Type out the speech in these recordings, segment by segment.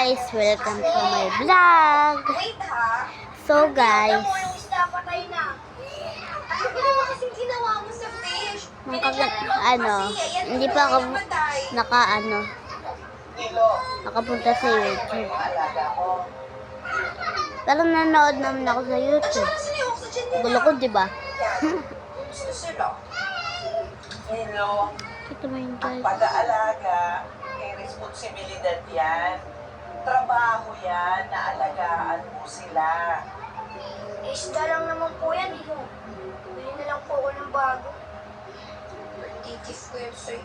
guys, welcome to my vlog. Wait ha. So guys, Mo yung isda patay na. Ano ba naman kasing ginawa mo sa fish? hindi pa ako nakapunta sa YouTube. Pero nanood naman ako sa YouTube. Gulo ko, di ba? Gusto sila. Hello. Ito mo yun Ang guys. pag-aalaga, responsibilidad yan. Trabaho yan, naalagaan mo sila. Isda lang naman po yan. Bili na lang po ako ng bago. Titif ko yan sa'yo.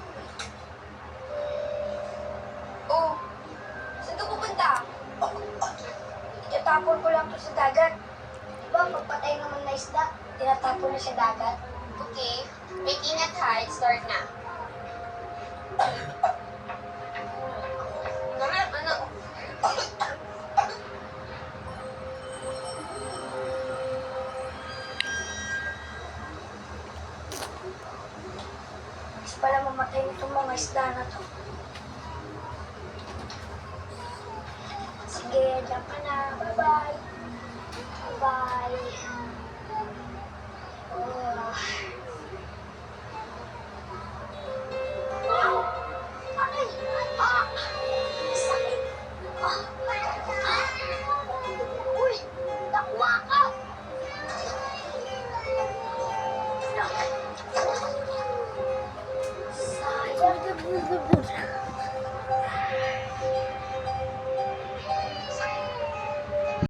Oh, saan ka pupunta? Itatapon ko lang to sa dagat. Diba, pagpatay naman na isda, tinatapon na sa dagat. Okay, making it hard, start na. Ano? Mas pala mamatay nitong mga isda na to. Sige, dyan ka na. Bye-bye. Bye-bye. Oh.